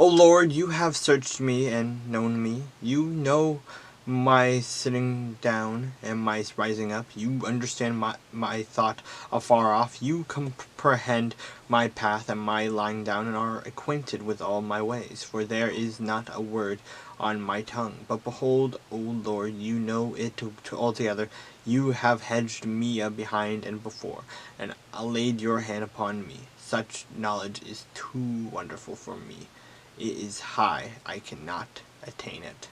O Lord, you have searched me and known me. You know my sitting down and my rising up. You understand my thought afar off. You comprehend my path and my lying down, and are acquainted with all my ways. For there is not a word on my tongue. But behold, O Lord, you know it to altogether. You have hedged me behind and before, and laid your hand upon me. Such knowledge is too wonderful for me. It is high, I cannot attain it.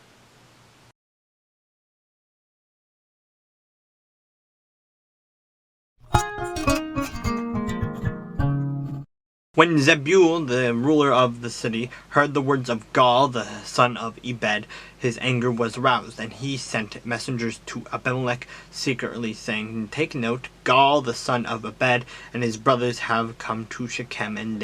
When Zebul, the ruler of the city, heard the words of Gaal, the son of Ebed, his anger was aroused, and he sent messengers to Abimelech secretly, saying, Take note, Gaal, the son of Ebed, and his brothers have come to Shechem, and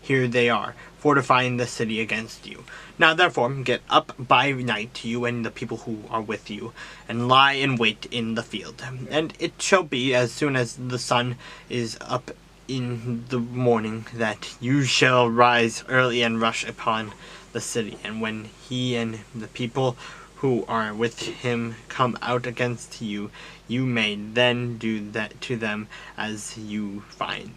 here they are, fortifying the city against you. Now therefore get up by night, you and the people who are with you, and lie in wait in the field. And it shall be, as soon as the sun is up in the morning, that you shall rise early and rush upon the city. And when he and the people who are with him come out against you, you may then do that to them as you find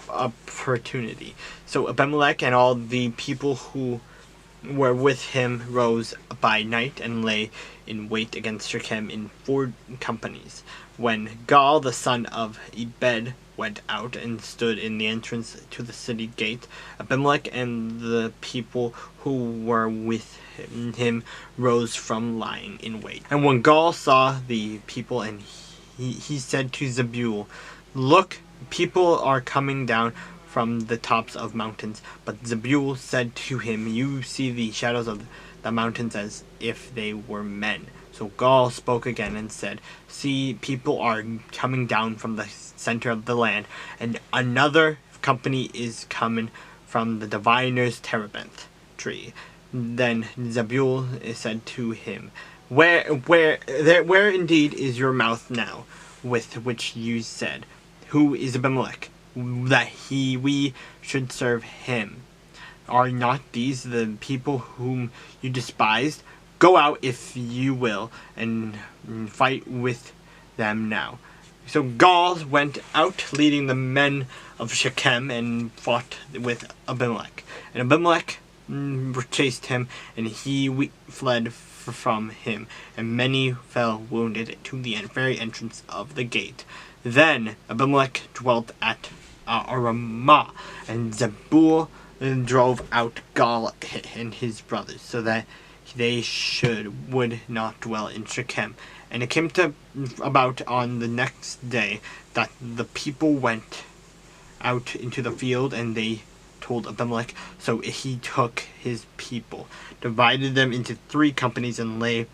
opportunity. So Abimelech and all the people who were with him rose by night and lay in wait against Shechem in 4 companies. When Gaal, the son of Ebed, went out and stood in the entrance to the city gate, Abimelech and the people who were with him rose from lying in wait. And when Gaal saw the people, and he said to Zebul, Look, people are coming down from the tops of mountains. But Zebul said to him, You see the shadows of the mountains as if they were men. So Gaal spoke again and said, See, people are coming down from the center of the land, and another company is coming from the diviner's terebinth tree. Then Zebul said to him, Where indeed is your mouth now, with which you said, Who is Abimelech, that we should serve him? Are not these the people whom you despised? Go out, if you will, and fight with them now. So Gaal went out, leading the men of Shechem, and fought with Abimelech. And Abimelech chased him, and he fled from him, and many fell wounded to the very entrance of the gate. Then Abimelech dwelt at Ramah, and Zebul drove out Gaal and his brothers, so that they would not dwell in Shechem. And it came about on the next day that the people went out into the field, and they told Abimelech. So he took his people, divided them into 3 companies, and lay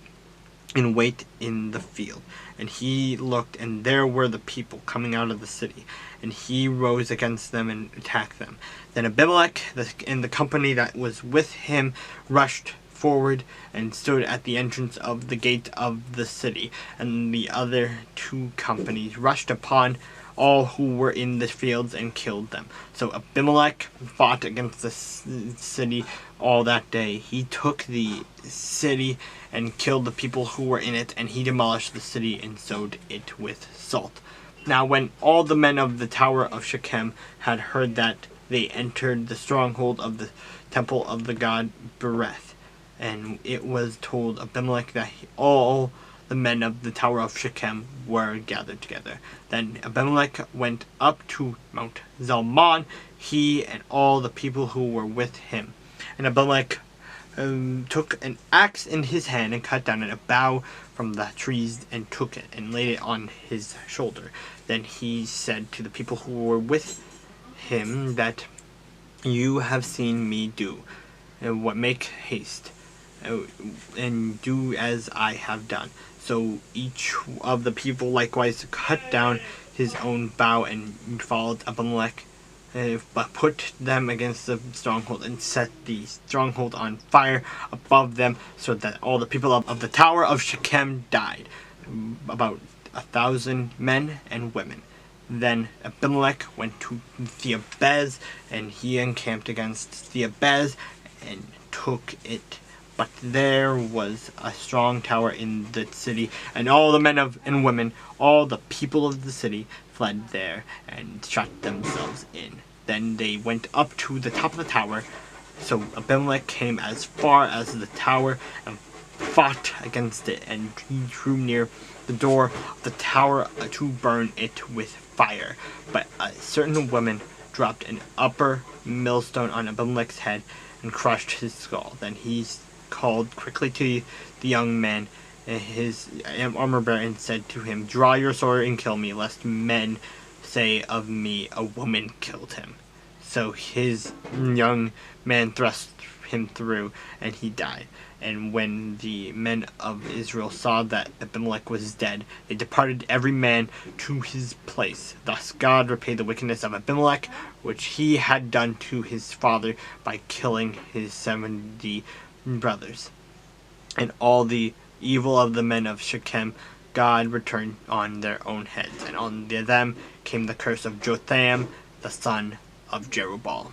in wait in the field. And he looked, and there were the people coming out of the city, and he rose against them and attacked them. Then Abimelech and the company that was with him rushed forward and stood at the entrance of the gate of the city, and the other 2 companies rushed upon all who were in the fields and killed them. So Abimelech fought against the city all that day. He took the city and killed the people who were in it, and he demolished the city and sowed it with salt. Now when all the men of the tower of Shechem had heard that, they entered the stronghold of the temple of the god Bereth. And it was told Abimelech that all the men of the tower of Shechem were gathered together. Then Abimelech went up to Mount Zalmon, he and all the people who were with him. And Abimelech took an axe in his hand and cut down a bough from the trees and took it and laid it on his shoulder. Then he said to the people who were with him, that you have seen me do, make haste and do as I have done. So each of the people likewise cut down his own bough and followed Abimelech, but put them against the stronghold and set the stronghold on fire above them, so that all the people of the tower of Shechem died, about 1,000 men and women. Then Abimelech went to Thebez, and he encamped against Thebez, and took it. But there was a strong tower in the city, and all the men and women, all the people of the city, fled there and shut themselves in. Then they went up to the top of the tower. So Abimelech came as far as the tower and fought against it, and he drew near the door of the tower to burn it with fire. But a certain woman dropped an upper millstone on Abimelech's head and crushed his skull. Then he called quickly to the young man, his armor bearer, and said to him, "Draw your sword and kill me, lest men say of me, a woman killed him." So his young man thrust him through, and he died. And when the men of Israel saw that Abimelech was dead, they departed every man to his place. Thus God repaid the wickedness of Abimelech, which he had done to his father, by killing his 70 brothers. And all the evil of the men of Shechem God returned on their own heads, and on them came the curse of Jotham, the son of Jerubbaal.